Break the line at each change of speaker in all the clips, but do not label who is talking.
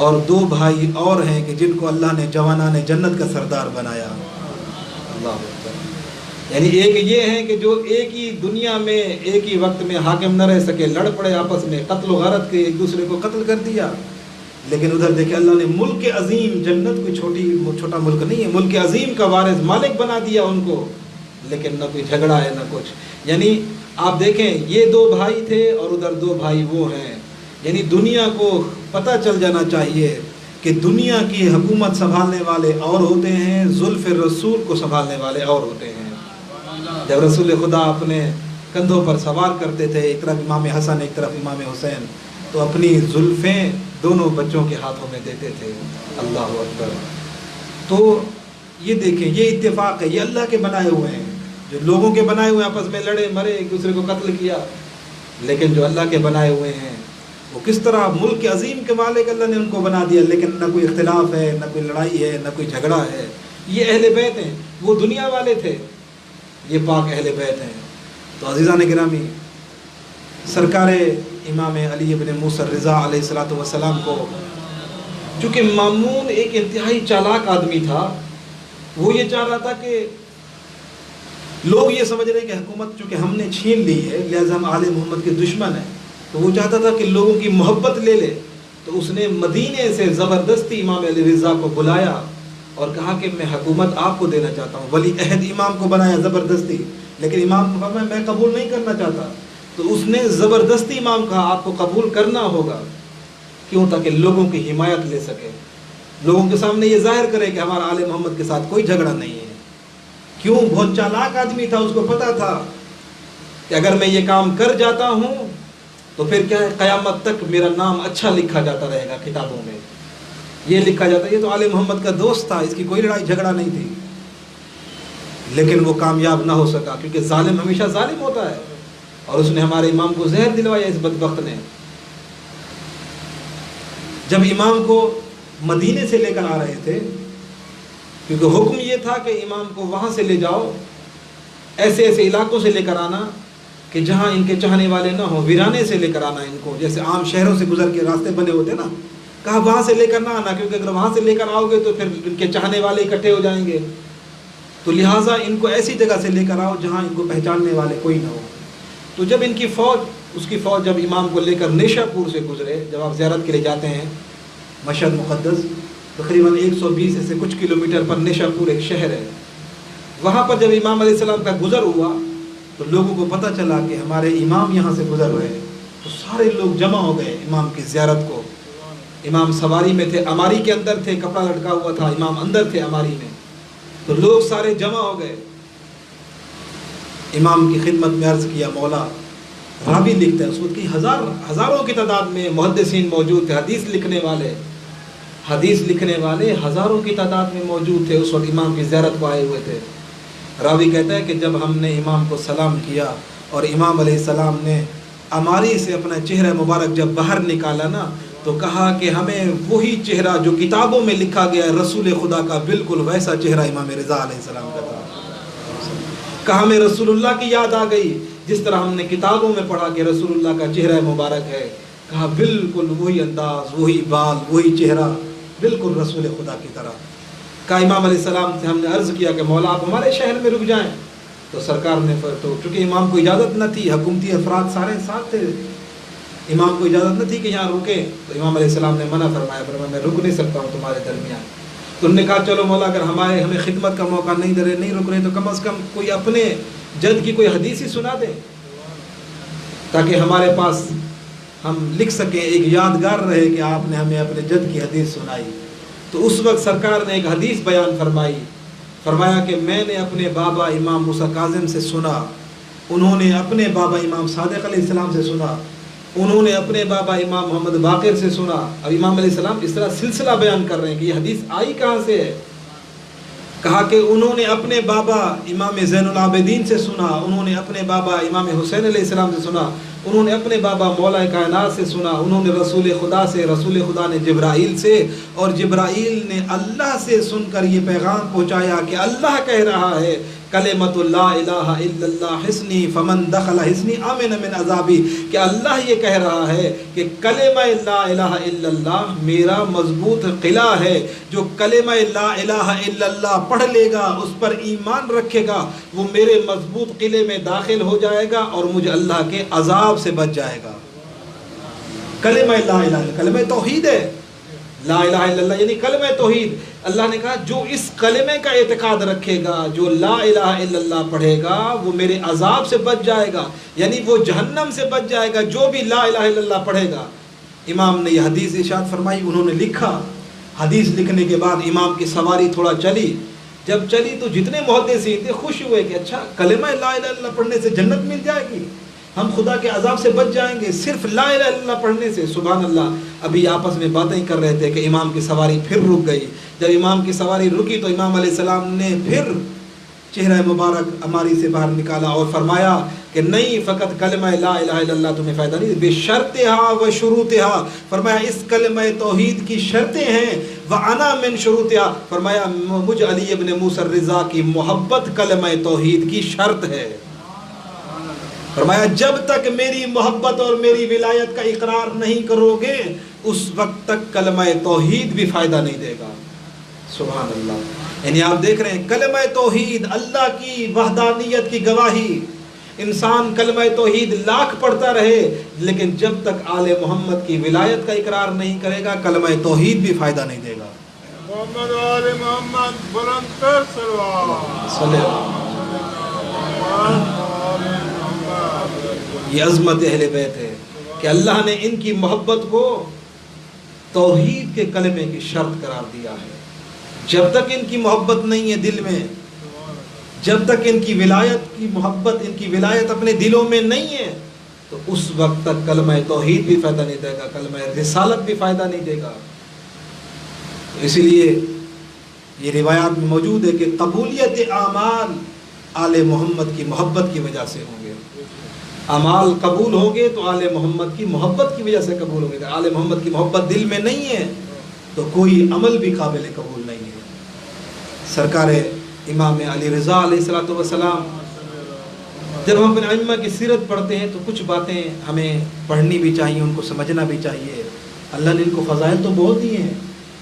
اور 2 بھائی اور ہیں کہ جن کو اللہ نے جوانان جنت کا سردار بنایا. اللہ اکبر. یعنی ایک یہ ہیں کہ جو ایک ہی دنیا میں ایک ہی وقت میں حاکم نہ رہ سکے، لڑ پڑے آپس میں، قتل و غارت کے ایک دوسرے کو قتل کر دیا. لیکن ادھر دیکھیں اللہ نے ملک عظیم، جنت کوئی چھوٹا ملک نہیں ہے، ملک عظیم کا وارث مالک بنا دیا ان کو. لیکن نہ کوئی جھگڑا ہے نہ کچھ. یعنی آپ دیکھیں یہ 2 بھائی تھے اور ادھر 2 بھائی وہ ہیں. یعنی دنیا کو پتہ چل جانا چاہیے کہ دنیا کی حکومت سنبھالنے والے اور ہوتے ہیں، زلف رسول کو سنبھالنے والے اور ہوتے ہیں. جب رسول خدا اپنے کندھوں پر سوار کرتے تھے، ایک طرف امام حسن ایک طرف امام حسین، تو اپنی زلفیں دونوں بچوں کے ہاتھوں میں دیتے تھے. اللہ اکبر. تو یہ دیکھیں یہ اتفاق ہے، یہ اللہ کے بنائے ہوئے ہیں. جو لوگوں کے بنائے ہوئے آپس میں لڑے مرے، ایک دوسرے کو قتل کیا. لیکن جو اللہ کے بنائے ہوئے ہیں وہ کس طرح ملک عظیم کے مالک اللہ نے ان کو بنا دیا. لیکن نہ کوئی اختلاف ہے، نہ کوئی لڑائی ہے، نہ کوئی جھگڑا ہے. یہ اہل بیت ہیں، وہ دنیا والے تھے، یہ پاک اہل بیت ہیں. تو عزیزان گرامی، سرکار امام علی بن موسیٰ الرضا علیہ الصلوۃ والسلام کو چونکہ مامون ایک انتہائی چالاک آدمی تھا، وہ یہ چاہ رہا تھا کہ لوگ یہ سمجھ رہے کہ حکومت چونکہ ہم نے چھین لی ہے لہذا ہم آل محمد کے دشمن ہیں، تو وہ چاہتا تھا کہ لوگوں کی محبت لے لے. تو اس نے مدینے سے زبردستی امام علی رضا کو بلایا اور کہا کہ میں حکومت آپ کو دینا چاہتا ہوں. ولی عہد امام کو بنایا زبردستی، لیکن امام کو کہا میں قبول نہیں کرنا چاہتا. تو اس نے زبردستی امام کہا آپ کو قبول کرنا ہوگا. کیوں؟ تاکہ لوگوں کی حمایت لے سکے، لوگوں کے سامنے یہ ظاہر کرے کہ ہمارا آل محمد کے ساتھ کوئی جھگڑا نہیں ہے. کیوں؟ بہت چالاک آدمی تھا، اس کو پتا تھا کہ اگر میں یہ کام کر جاتا ہوں تو پھر کیا ہے، قیامت تک میرا نام اچھا لکھا جاتا رہے گا کتابوں میں. یہ لکھا جاتا، یہ تو آل محمد کا دوست تھا، اس کی کوئی لڑائی جھگڑا نہیں تھی. لیکن وہ کامیاب نہ ہو سکا، کیونکہ ظالم ہمیشہ ظالم ہوتا ہے. اور اس نے ہمارے امام کو زہر دلوایا اس بدبخت نے. جب امام کو مدینے سے لے کر آ رہے تھے، کیونکہ حکم یہ تھا کہ امام کو وہاں سے لے جاؤ، ایسے ایسے علاقوں سے لے کر آنا کہ جہاں ان کے چاہنے والے نہ ہوں، ویرانے سے لے کر آنا ان کو، جیسے عام شہروں سے گزر کے راستے بنے ہوتے نا. کہا وہاں سے لے کر نہ آنا، کیونکہ اگر وہاں سے لے کر آؤ گے تو پھر ان کے چاہنے والے اکٹھے ہو جائیں گے. تو لہٰذا ان کو ایسی جگہ سے لے کر آؤ جہاں ان کو پہچاننے والے کوئی نہ ہو. تو جب ان کی فوج، اس کی فوج جب امام کو لے کر نیشا پور سے گزرے، جب آپ زیارت کے لیے جاتے ہیں مشہد مقدس، تقریباً 120 سے کچھ کلومیٹر پر نیشا پور ایک شہر ہے. وہاں پر جب امام علیہ السلام کا گزر ہوا تو لوگوں کو پتہ چلا کہ ہمارے امام یہاں سے گزر رہے ہیں. تو سارے لوگ جمع ہو گئے امام کی زیارت کو. امام سواری میں تھے، اماری کے اندر تھے، کپڑا لٹکا ہوا تھا، امام اندر تھے اماری میں. تو لوگ سارے جمع ہو گئے. امام کی خدمت میں عرض کیا، مولا، راوی لکھتے ہیں اس وقت کی ہزاروں کی تعداد میں محدثین موجود تھے، حدیث لکھنے والے ہزاروں کی تعداد میں موجود تھے، اس وقت امام کی زیارت کو آئے ہوئے تھے. راوی کہتا ہے کہ جب ہم نے امام کو سلام کیا اور امام علیہ السلام نے اماری سے اپنا چہرہ مبارک جب باہر نکالا نا، تو کہا کہ ہمیں وہی چہرہ جو کتابوں میں لکھا گیا ہے رسول خدا کا، بالکل ویسا چہرہ امام رضا علیہ السلام کا تھا. کہا ہمیں رسول اللہ کی یاد آ گئی، جس طرح ہم نے کتابوں میں پڑھا کہ رسول اللہ کا چہرہ مبارک ہے. کہا بالکل وہی انداز، وہی بال، وہی چہرہ، بالکل رسول خدا کی طرح. کہا امام علیہ السلام سے ہم نے عرض کیا کہ مولا آپ ہمارے شہر میں رک جائیں. تو سرکار نے تو چونکہ امام کو اجازت نہ تھی، حکومتی افراد سارے ساتھ تھے، امام کو اجازت نہ تھی کہ یہاں رکیں. تو امام علیہ السلام نے منع فرمایا میں رک نہیں سکتا ہوں تمہارے درمیان. تو انہوں نے کہا چلو مولا اگر ہمیں خدمت کا موقع نہیں دے رہے، نہیں رک رہے، تو کم از کم کوئی اپنے جد کی کوئی حدیث ہی سنا دیں تاکہ ہمارے پاس ہم لکھ سکیں، ایک یادگار رہے کہ آپ نے ہمیں اپنے جد کی حدیث سنائی. تو اس وقت سرکار نے ایک حدیث بیان فرمایا کہ میں نے اپنے بابا امام موسیٰ کاظم سے سنا، انہوں نے اپنے بابا امام صادق علیہ السلام سے سنا، انہوں نے اپنے بابا امام محمد باقر سے سنا. اب امام علیہ السلام اس طرح سلسلہ بیان کر رہے ہیں کہ یہ حدیث آئی کہاں سے ہے. کہا کہ انہوں نے اپنے بابا امام زین العابدین سے سنا، انہوں نے اپنے بابا امام حسین علیہ السلام سے سنا، انہوں نے اپنے بابا مولا کائنات سے سنا، انہوں نے رسول خدا نے جبرائیل سے، اور جبرائیل نے اللہ سے سن کر یہ پیغام پہنچایا کہ اللہ کہہ رہا ہے کلمۃ لا الہ الا اللہ حصنی فمن دخل حصنی آمن من عذابی، کہ اللہ یہ کہہ رہا ہے کہ کلمہ لا الہ الا اللہ میرا مضبوط قلعہ ہے، جو کلمہ لا الہ الا اللہ پڑھ لے گا، اس پر ایمان رکھے گا، وہ میرے مضبوط قلعے میں داخل ہو جائے گا اور مجھے اللہ کے عذاب سے بچ جائے گا۔ کلمہ لا الہ الا اللہ کلمہ توحید ہے، لا الہ الا اللہ یعنی کلمہ توحید۔ اللہ نے کہا جو اس کلمے کا اعتقاد رکھے گا، جو لا الہ الا اللہ پڑھے گا، وہ میرے عذاب سے بچ جائے گا، یعنی وہ جہنم سے بچ جائے گا، جو بھی لا الہ الا اللہ پڑھے گا۔ امام نے یہ حدیث ارشاد فرمائی، انہوں نے لکھا، حدیث لکھنے کے بعد امام کی سواری تھوڑا چلی، جب چلی تو جتنے محدثین تھے خوش ہوئے کہ اچھا کلمہ لا الہ الا اللہ پڑھنے سے جنت مل جائے گی، ہم خدا کے عذاب سے بچ جائیں گے صرف لا الہ الا اللہ پڑھنے سے۔ سبحان اللہ، ابھی آپس میں باتیں کر رہے تھے کہ امام کی سواری پھر رک گئی۔ جب امام کی سواری رکی تو امام علیہ السلام نے پھر چہرہ مبارک اماری سے باہر نکالا اور فرمایا کہ نہیں، فقط کلمہ لا الہ الا اللہ تمہیں فائدہ نہیں، بشرطہا و شروطہا، فرمایا اس کلمہ توحید کی شرطیں ہیں، وانا من شروطہا، فرمایا مجھ علی ابن موسیٰ الرضا کی محبت کلمہ توحید کی شرط ہے۔ فرمایا جب تک میری محبت اور میری ولایت کا اقرار نہیں کرو گے اس وقت تک کلمہ توحید بھی فائدہ نہیں دے گا۔ سبحان اللہ، یعنی آپ دیکھ رہے ہیں کلمہ توحید اللہ کی وحدانیت کی گواہی، انسان کلمہ توحید لاکھ پڑھتا رہے لیکن جب تک آل محمد کی ولایت کا اقرار نہیں کرے گا کلمہ توحید بھی فائدہ نہیں دے گا۔
محمد آل محمد بلند کر
صلی یہ عظمت اہل بیت ہے کہ اللہ نے ان کی محبت کو توحید کے کلمے کی شرط قرار دیا ہے۔ جب تک ان کی محبت نہیں ہے دل میں، جب تک ان کی ولایت کی محبت، ان کی ولایت اپنے دلوں میں نہیں ہے، تو اس وقت تک کلمہ توحید بھی فائدہ نہیں دے گا، کلمہ رسالت بھی فائدہ نہیں دے گا۔ اسی لیے یہ روایات میں موجود ہے کہ قبولیت اعمال آل محمد کی محبت کی وجہ سے ہوں گے، اعمال قبول ہوں گے تو آل محمد کی محبت کی وجہ سے قبول ہوں گے۔ اگر آل محمد کی محبت دل میں نہیں ہے تو کوئی عمل بھی قابل قبول نہیں ہے۔ سرکار امام علی رضا علیہ السلام، جب ہم اپنے ائمہ کی سیرت پڑھتے ہیں تو کچھ باتیں ہمیں پڑھنی بھی چاہیے، ان کو سمجھنا بھی چاہیے۔ اللہ نے ان کو فضائل تو بہت دیے ہیں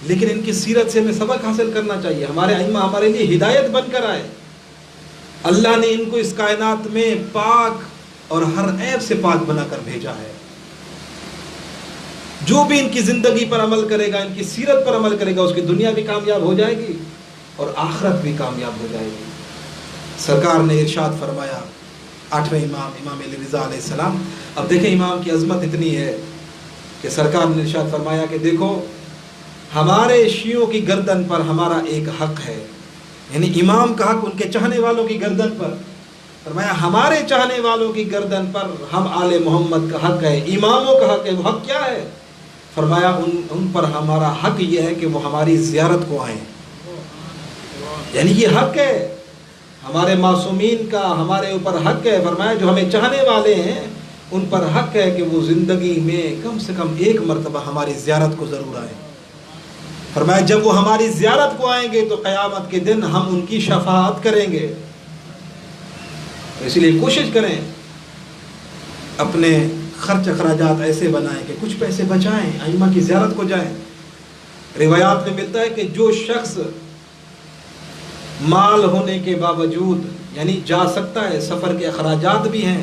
لیکن ان کی سیرت سے ہمیں سبق حاصل کرنا چاہیے۔ ہمارے ائمہ ہمارے لیے ہدایت بن کر آئے، اللہ نے ان کو اس کائنات میں پاک اور ہر عیب سے پاک بنا کر بھیجا ہے۔ جو بھی ان کی زندگی پر عمل کرے گا، ان کی سیرت پر عمل کرے گا، اس کی دنیا بھی کامیاب ہو جائے گی اور آخرت بھی کامیاب ہو جائے گی۔ سرکار نے ارشاد فرمایا، 8ویں امام علی رضا علیہ السلام، اب دیکھیں امام کی عظمت اتنی ہے کہ سرکار نے ارشاد فرمایا کہ دیکھو ہمارے شیعوں کی گردن پر ہمارا ایک حق ہے، یعنی امام کا حق ان کے چاہنے والوں کی گردن پر، فرمایا ہمارے چاہنے والوں کی گردن پر ہم آل محمد کا حق ہے، اماموں کا حق ہے۔ وہ حق کیا ہے؟ فرمایا ان پر ہمارا حق یہ ہے کہ وہ ہماری زیارت کو آئیں، یعنی یہ حق ہے ہمارے معصومین کا، ہمارے اوپر حق ہے۔ فرمایا جو ہمیں چاہنے والے ہیں ان پر حق ہے کہ وہ زندگی میں کم سے کم ایک مرتبہ ہماری زیارت کو ضرور آئیں۔ فرمایا جب وہ ہماری زیارت کو آئیں گے تو قیامت کے دن ہم ان کی شفاعت کریں گے۔ اس لیے کوشش کریں اپنے خرچ اخراجات ایسے بنائیں کہ کچھ پیسے بچائیں، ائمہ کی زیارت کو جائیں۔ روایات میں ملتا ہے کہ جو شخص مال ہونے کے باوجود یعنی جا سکتا ہے، سفر کے اخراجات بھی ہیں،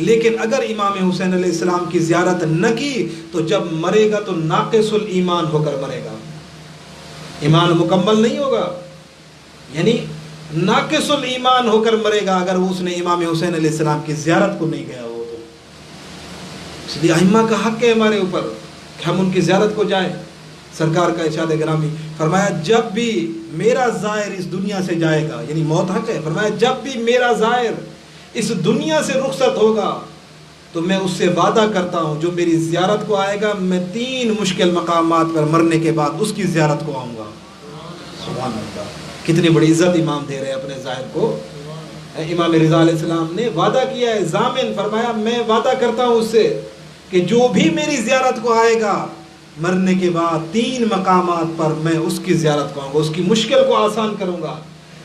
لیکن اگر امام حسین علیہ السلام کی زیارت نہ کی تو جب مرے گا تو ناقص الایمان ہو کر مرے گا، ایمان مکمل نہیں ہوگا، یعنی ناقص الایمان ہو کر مرے گا اگر اس نے امام حسین علیہ السلام کی زیارت کو نہیں گیا ہو تو۔ اس لیے ائمہ کا حق ہے ہمارے اوپر کہ ہم ان کی زیارت کو جائیں۔ سرکار کا ارشاد گرامی، فرمایا جب بھی میرا زائر اس دنیا سے جائے گا، یعنی موت حق ہے، فرمایا جب بھی میرا زائر اس دنیا سے رخصت ہوگا تو میں اس سے وعدہ کرتا ہوں جو میری زیارت کو آئے گا میں 3 مشکل مقامات پر مرنے کے بعد اس کی زیارت کو آؤں گا۔ سبحان اللہ، کتنی بڑی عزت امام دے رہے ہیں اپنے زائر کو۔ امام رضا علیہ السلام نے وعدہ کیا ہے، ضامن، فرمایا میں وعدہ کرتا ہوں اس سے کہ جو بھی میری زیارت کو آئے گا مرنے کے بعد 3 مقامات پر میں اس کی زیارت کو آؤں گا، اس کی مشکل کو آسان کروں گا۔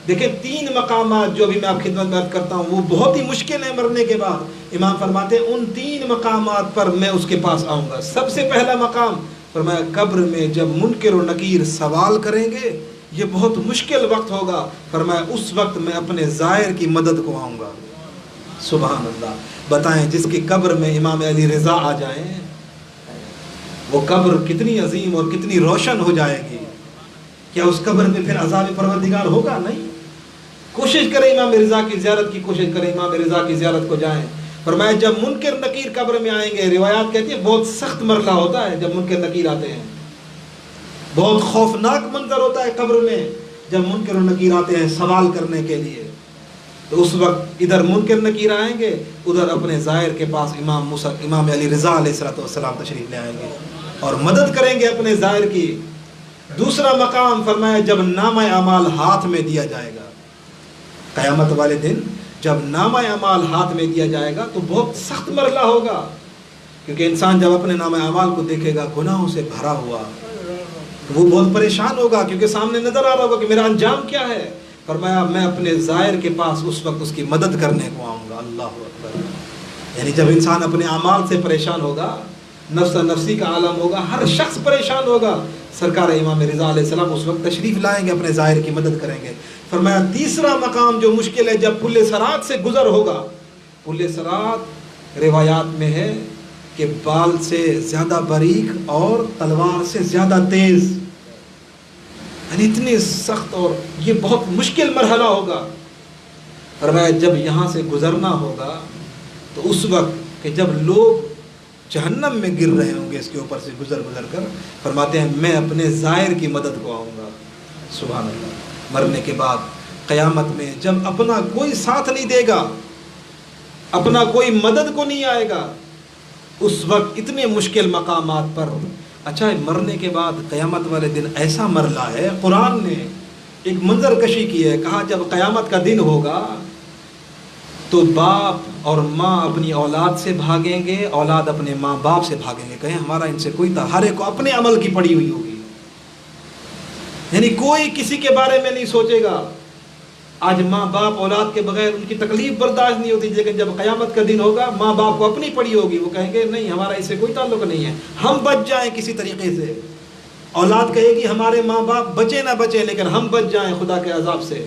دیکھیں 3 مقامات جو ابھی میں آپ خدمت میں عرض کرتا ہوں وہ بہت ہی مشکل ہیں مرنے کے بعد. امام فرماتے ہیں ان 3 مقامات پر میں اس کے پاس آؤں گا. سب سے پہلا مقام فرمایا قبر میں جب منکر و نکیر سوال کریں گے یہ بہت مشکل وقت ہوگا. فرمایا اس وقت میں اپنے زائر کی مدد کو آؤں گا. سبحان اللہ. بتائیں جس کی قبر میں امام علی رضا آ جائیں وہ قبر کتنی عظیم اور کتنی روشن ہو جائے گی. کیا اس قبر میں پھر عذاب پروردگار ہوگا؟ نہیں. کوشش کریں امام رضا کی زیارت کی کوشش کریں, امام رضا کی زیارت کو جائیں. فرمایا جب منکر نکیر قبر میں آئیں گے, روایات کہتی ہیں بہت سخت مرحلہ ہوتا ہے جب منکر نکیر آتے ہیں, بہت خوفناک منظر ہوتا ہے قبر میں جب منکر و نکیر آتے ہیں سوال کرنے کے لیے. تو اس وقت ادھر منکر نکیر آئیں گے, ادھر اپنے زائر کے پاس امام علی رضا علیہ السلام تشریف لے آئیں گے اور مدد کریں گے اپنے زائر کی. دوسرا مقام فرمایا جب نامہ اعمال ہاتھ میں دیا جائے گا, قیامت والے دن جب نامہ اعمال ہاتھ میں دیا جائے گا تو بہت سخت مرحلہ ہوگا, کیونکہ انسان جب اپنے نامہ اعمال کو دیکھے گا گناہوں سے بھرا ہوا وہ بہت پریشان ہوگا, کیونکہ سامنے نظر آ رہا ہوگا کہ میرا انجام کیا ہے. فرمایا میں اپنے زائر کے پاس اس وقت اس کی مدد کرنے کو آؤں گا. اللہ اکبر. یعنی جب انسان اپنے اعمال سے پریشان ہوگا, نفس نفسی کا عالم ہوگا, ہر شخص پریشان ہوگا, سرکار امام رضا علیہ السلام اس وقت تشریف لائیں گے, اپنے زائر کی مدد کریں گے. فرمایا تیسرا مقام جو مشکل ہے جب پل صراط سے گزر ہوگا. پل صراط روایات میں ہے کہ بال سے زیادہ باریک اور تلوار سے زیادہ تیز, یعنی اتنی سخت, اور یہ بہت مشکل مرحلہ ہوگا. فرمایا جب یہاں سے گزرنا ہوگا تو اس وقت کہ جب لوگ جہنم میں گر رہے ہوں گے اس کے اوپر سے گزر کر, فرماتے ہیں میں اپنے زائر کی مدد کو آؤں گا. سبحان اللہ. مرنے کے بعد قیامت میں جب اپنا کوئی ساتھ نہیں دے گا, اپنا کوئی مدد کو نہیں آئے گا, اس وقت اتنے مشکل مقامات پر. اچھا مرنے کے بعد قیامت والے دن ایسا مرحلہ ہے, قرآن نے ایک منظر کشی کی ہے. کہا جب قیامت کا دن ہوگا تو باپ اور ماں اپنی اولاد سے بھاگیں گے, اولاد اپنے ماں باپ سے بھاگیں گے. کہیں ہمارا ان سے کوئی ہر ایک کو اپنے عمل کی پڑی ہوئی ہوگی, یعنی کوئی کسی کے بارے میں نہیں سوچے گا. آج ماں باپ اولاد کے بغیر ان کی تکلیف برداشت نہیں ہوتی, لیکن جب قیامت کا دن ہوگا ماں باپ کو اپنی پڑی ہوگی, وہ کہیں گے نہیں ہمارا اس سے کوئی تعلق نہیں ہے, ہم بچ جائیں کسی طریقے سے. اولاد کہے گی ہمارے ماں باپ بچے نہ بچے لیکن ہم بچ جائیں خدا کے عذاب سے.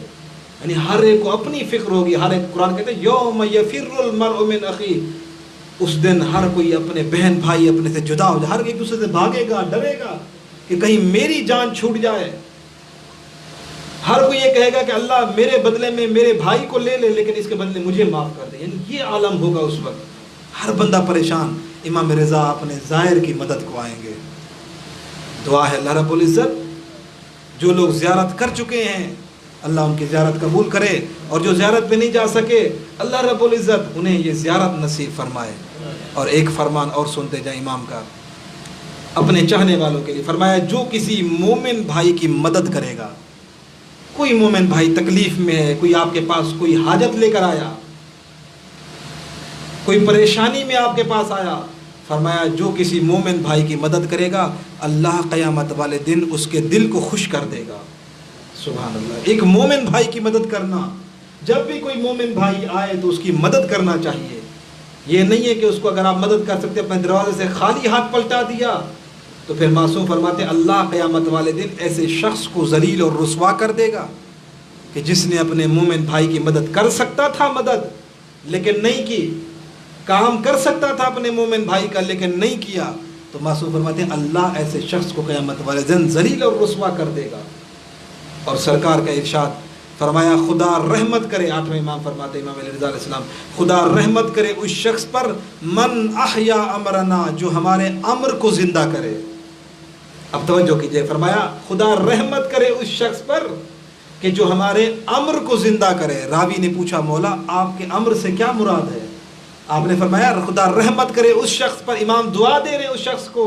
یعنی ہر ایک کو اپنی فکر ہوگی, ہر ایک. قرآن کہتے ہیں یوم یفر المرء من اخیہ, اس دن ہر کوئی اپنے بہن بھائی اپنے سے جدا ہو جائے, ہر ایک دوسرے سے بھاگے گا, ڈرے گا کہ کہیں میری جان چھوٹ جائے. ہر کوئی یہ کہے گا کہ اللہ میرے بدلے میں میرے بھائی کو لے لے لیکن اس کے بدلے مجھے معاف کر دے. یعنی یہ عالم ہوگا اس وقت, ہر بندہ پریشان. امام رضا اپنے زائر کی مدد کو آئیں گے. دعا ہے اللہ رب العزت جو لوگ زیارت کر چکے ہیں اللہ ان کی زیارت قبول کرے, اور جو زیارت پہ نہیں جا سکے اللہ رب العزت انہیں یہ زیارت نصیب فرمائے. اور ایک فرمان اور سنتے جائیں امام کا اپنے چاہنے والوں کے لیے. فرمایا جو کسی مومن بھائی کی مدد کرے گا, کوئی مومن بھائی تکلیف میں ہے, کوئی آپ کے پاس کوئی حاجت لے کر آیا, کوئی پریشانی میں آپ کے پاس آیا, فرمایا جو کسی مومن بھائی کی مدد کرے گا اللہ قیامت والے دن اس کے دل کو خوش کر دے گا. سبحان اللہ. ایک مومن بھائی کی مدد کرنا, جب بھی کوئی مومن بھائی آئے تو اس کی مدد کرنا چاہیے. یہ نہیں ہے کہ اس کو اگر آپ مدد کر سکتے اپنے دروازے سے خالی ہاتھ پلٹا دیا تو پھر معصوم فرماتے اللہ قیامت والے دن ایسے شخص کو ذلیل اور رسوا کر دے گا کہ جس نے اپنے مومن بھائی کی مدد کر سکتا تھا مدد لیکن نہیں کی, کام کر سکتا تھا اپنے مومن بھائی کا لیکن نہیں کیا, تو معصوم فرماتے ہیں اللہ ایسے شخص کو قیامت والے دن ذلیل اور رسوا کر دے گا. اور سرکار کا ارشاد فرمایا خدا رحمت کرے, 8ویں امام فرماتے امام علی رضا علیہ السلام, خدا رحمت کرے اس شخص پر من احیا امرنا, جو ہمارے امر کو زندہ کرے. اب توجہ کیجئے, فرمایا خدا رحمت کرے اس شخص پر کہ جو ہمارے امر کو زندہ کرے. راوی نے پوچھا مولا آپ کے امر سے کیا مراد ہے؟ آپ نے فرمایا خدا رحمت کرے اس شخص پر. امام دعا دے رہے اس شخص کو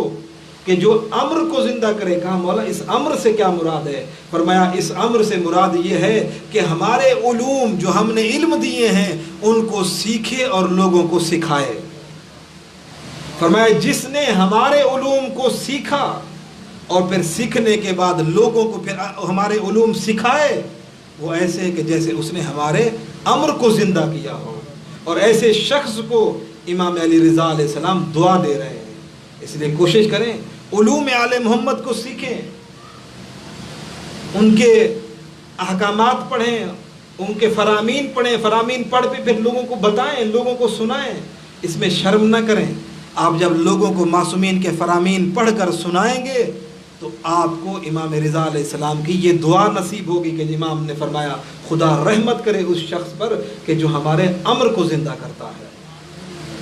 کہ جو امر کو زندہ کرے. کہا مولا اس امر سے کیا مراد ہے؟ فرمایا اس امر سے مراد یہ ہے کہ ہمارے علوم جو ہم نے علم دیے ہیں ان کو سیکھے اور لوگوں کو سکھائے. فرمایا جس نے ہمارے علوم کو سیکھا اور پھر سیکھنے کے بعد لوگوں کو پھر ہمارے علوم سکھائے, وہ ایسے کہ جیسے اس نے ہمارے امر کو زندہ کیا ہو، اور ایسے شخص کو امام علی رضا علیہ السلام دعا دے رہے ہیں۔ اس لیے کوشش کریں علوم آل محمد کو سیکھیں، ان کے احکامات پڑھیں، ان کے فرامین پڑھیں، فرامین پڑھ کے پھر لوگوں کو بتائیں، لوگوں کو سنائیں، اس میں شرم نہ کریں۔ آپ جب لوگوں کو معصومین کے فرامین پڑھ کر سنائیں گے تو آپ کو امام رضا علیہ السلام کی یہ دعا نصیب ہوگی کہ امام نے فرمایا خدا رحمت کرے اس شخص پر کہ جو ہمارے امر کو زندہ کرتا ہے۔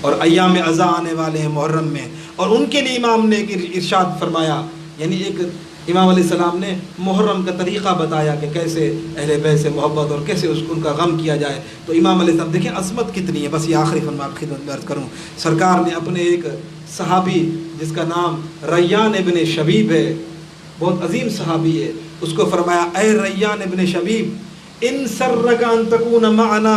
اور ایام عزا آنے والے ہیں محرم میں، اور ان کے لیے امام نے ایک ارشاد فرمایا، یعنی ایک امام علیہ السلام نے محرم کا طریقہ بتایا کہ کیسے اہل بیت سے محبت اور کیسے ان کا غم کیا جائے۔ تو امام علیہ السلام دیکھیں عظمت کتنی ہے۔ بس یہ آخری فرمان آپ کی خدمت میں عرض کروں، سرکار نے اپنے ایک صحابی جس کا نام ریان ابن شبیب ہے، بہت عظیم صحابی ہے، اس کو فرمایا اے ریان ابن شبیب ان سرک ان تکون معنا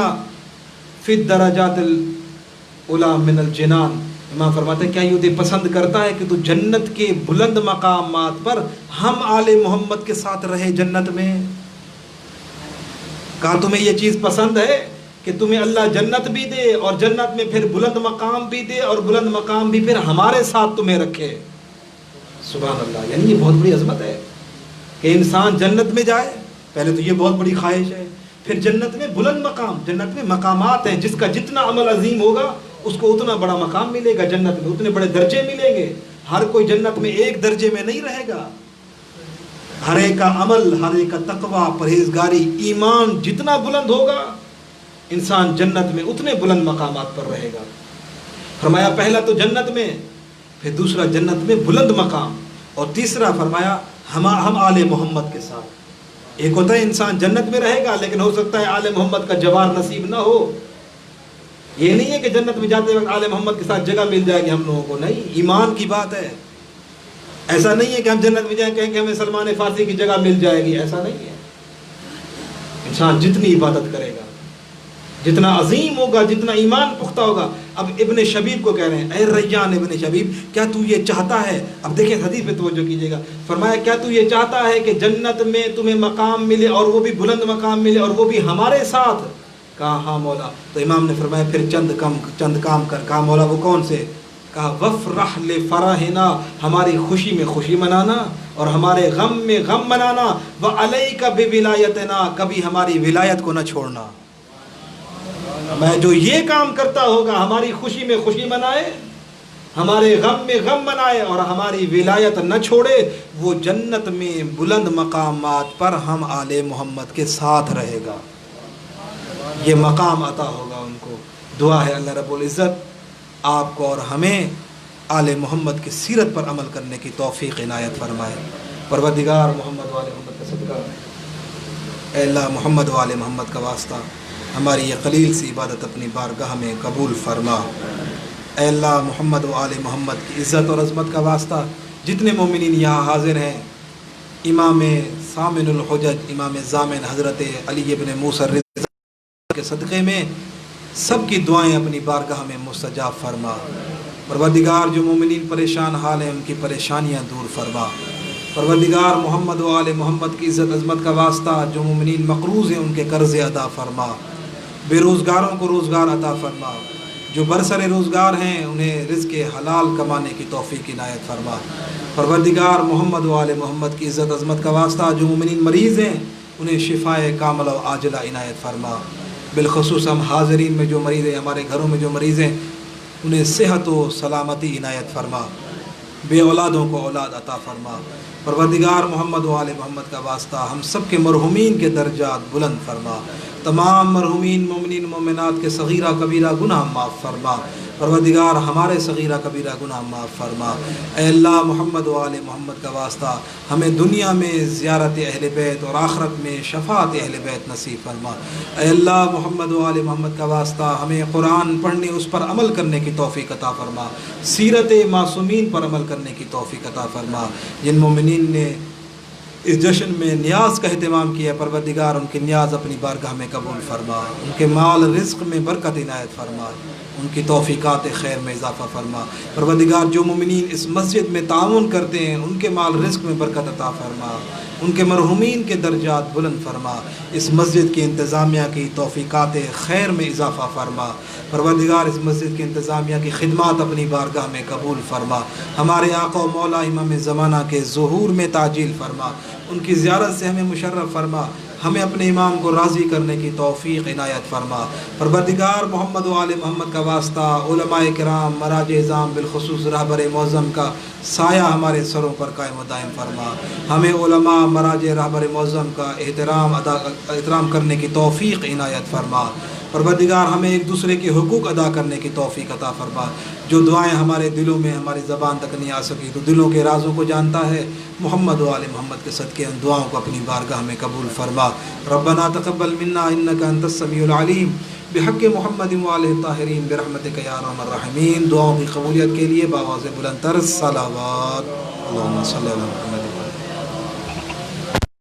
فی الدرجات الاولی من الجنان، امام فرماتے ہیں کیا یہ پسند کرتا ہے کہ تو جنت کے بلند مقامات پر ہم آل محمد کے ساتھ رہے جنت میں؟ کہا تمہیں یہ چیز پسند ہے کہ تمہیں اللہ جنت بھی دے اور جنت میں پھر بلند مقام بھی دے اور بلند مقام بھی پھر ہمارے ساتھ تمہیں رکھے؟ سبحان اللہ، یعنی یہ بہت بڑی عظمت ہے کہ انسان جنت میں جائے، پہلے تو یہ بہت بڑی خواہش ہے، پھر جنت میں بلند مقام، جنت میں مقامات ہیں، جس کا جتنا عمل عظیم ہوگا اس کو اتنا بڑا مقام ملے گا، جنت میں اتنے بڑے درجے ملیں گے۔ ہر کوئی جنت میں ایک درجے میں نہیں رہے گا، ہر ایک کا عمل، ہر ایک کا تقوی، پرہیزگاری، ایمان جتنا بلند ہوگا انسان جنت میں اتنے بلند مقامات پر رہے گا۔ فرمایا پہلا تو جنت میں، پھر دوسرا جنت میں بلند مقام، اور تیسرا فرمایا ہم آل محمد کے ساتھ۔ ایک ہوتا ہے انسان جنت میں رہے گا لیکن ہو سکتا ہے آل محمد کا جوار نصیب نہ ہو، یہ نہیں ہے کہ جنت میں جاتے وقت آل محمد کے ساتھ جگہ مل جائے گی ہم لوگوں کو، نہیں، ایمان کی بات ہے۔ ایسا نہیں ہے کہ ہم جنت میں جائیں کہیں کہ ہمیں سلمان فارسی کی جگہ مل جائے گی، ایسا نہیں ہے۔ انسان جتنی عبادت کرے گا، جتنا عظیم ہوگا، جتنا ایمان پختہ ہوگا۔ اب ابن شبیب کو کہہ رہے ہیں اے ریان ابن شبیب کیا تو یہ چاہتا ہے، اب دیکھیں حدیث پہ توجہ کیجئے گا، فرمایا کیا تو یہ چاہتا ہے کہ جنت میں تمہیں مقام ملے اور وہ بھی بلند مقام ملے اور وہ بھی ہمارے ساتھ؟ کہا ہاں مولا۔ تو امام نے فرمایا پھر چند کام کر۔ کہا مولا وہ کون سے؟ کہا وفرح لفرحنا، ہماری خوشی میں خوشی منانا اور ہمارے غم میں غم منانا، وعلیک بولایتنا، کبھی ہماری ولایت کو نہ چھوڑنا۔ میں جو یہ کام کرتا ہوگا ہماری خوشی میں خوشی منائے، ہمارے غم میں غم منائے اور ہماری ولایت نہ چھوڑے، وہ جنت میں بلند مقامات پر ہم آل محمد کے ساتھ رہے گا، یہ مقام عطا ہوگا ان کو۔ دعا ہے اللہ رب العزت آپ کو اور ہمیں آل محمد کی سیرت پر عمل کرنے کی توفیق عنایت فرمائے۔ پروردگار محمد و آل محمد کا صدقہ، اے اللہ محمد و آل محمد کا واسطہ ہماری یہ قلیل سی عبادت اپنی بارگاہ میں قبول فرما۔ اے اللہ محمد و آل محمد کی عزت اور عظمت کا واسطہ جتنے مومنین یہاں حاضر ہیں، امام سامن الحجج، امام ضامن حضرت علی ابن موسیٰ الرضا کے صدقے میں سب کی دعائیں اپنی بارگاہ میں مستجاب فرما۔ پروردگار جو مومنین پریشان حال ہیں ان کی پریشانیاں دور فرما۔ پروردگار محمد و آل محمد کی عزت عظمت کا واسطہ جو مومنین مقروض ہیں ان کے قرض ادا فرما۔ بے روزگاروں کو روزگار عطا فرما، جو برسر روزگار ہیں انہیں رزق حلال کمانے کی توفیق عنایت فرما۔ پروردگار محمد و آل محمد کی عزت عظمت کا واسطہ جو مومنین مریض ہیں انہیں شفائے کاملہ و عاجلہ عنایت فرما۔ بالخصوص ہم حاضرین میں جو مریض ہیں، ہمارے گھروں میں جو مریض ہیں، انہیں صحت و سلامتی عنایت فرما، بے اولادوں کو اولاد عطا فرما۔ پروردگار محمد و آل محمد کا واسطہ ہم سب کے مرحومین کے درجات بلند فرما، تمام مرحومین مومنین مومنات کے صغیرہ کبیرہ گناہ معاف فرما۔ پروردگار ہمارے صغیرہ کبیرہ گناہ معاف فرما۔ اے اللہ محمد و آل محمد کا واسطہ ہمیں دنیا میں زیارت اہل بیت اور آخرت میں شفاعت اہل بیت نصیب فرما۔ اے اللہ محمد و آل محمد کا واسطہ ہمیں قرآن پڑھنے، اس پر عمل کرنے کی توفیق عطا فرما، سیرت معصومین پر عمل کرنے کی توفیق عطا فرما۔ جن مومنین نے اس جشن میں نیاز کا اہتمام کیا، پروردگار ان کی نیاز اپنی بارگاہ میں قبول فرما، ان کے مال رزق میں برکت عنایت فرما، ان کی توفیقات خیر میں اضافہ فرما۔ پروردگار جو مومنین اس مسجد میں تعاون کرتے ہیں ان کے مال رزق میں برکت عطا فرما، ان کے مرحومین کے درجات بلند فرما، اس مسجد کی انتظامیہ کی توفیقات خیر میں اضافہ فرما۔ پروردگار اس مسجد کی انتظامیہ کی خدمات اپنی بارگاہ میں قبول فرما، ہمارے آقا و مولا امام زمانہ کے ظہور میں تعجیل فرما، ان کی زیارت سے ہمیں مشرف فرما، ہمیں اپنے امام کو راضی کرنے کی توفیق عنایت فرما۔ پروردگار محمد و آل محمد کا واسطہ، علماء کرام، مراج اعظام، بالخصوص رہبر معظم کا سایہ ہمارے سروں پر قائم و دائم فرما، ہمیں علماء، مراج، رہبر معظم کا احترام کرنے کی توفیق عنایت فرما۔ پروردگار ہمیں ایک دوسرے کے حقوق ادا کرنے کی توفیق عطا فرما۔ جو دعائیں ہمارے دلوں میں ہماری زبان تک نہیں آ سکی تو دلوں کے رازوں کو جانتا ہے، محمد و آل محمد کے صدقے ان دعاؤں کو اپنی بارگاہ میں قبول فرما۔ ربنا تقبل منا انک انت السمیع العلیم، بحق محمد و آلہ الطاہرین، برحمتک یا ارحم الراحمین۔ دعاؤں کی قبولیت کے لیے بآواز بلند تر صلوات، اللہم صلی علی محمد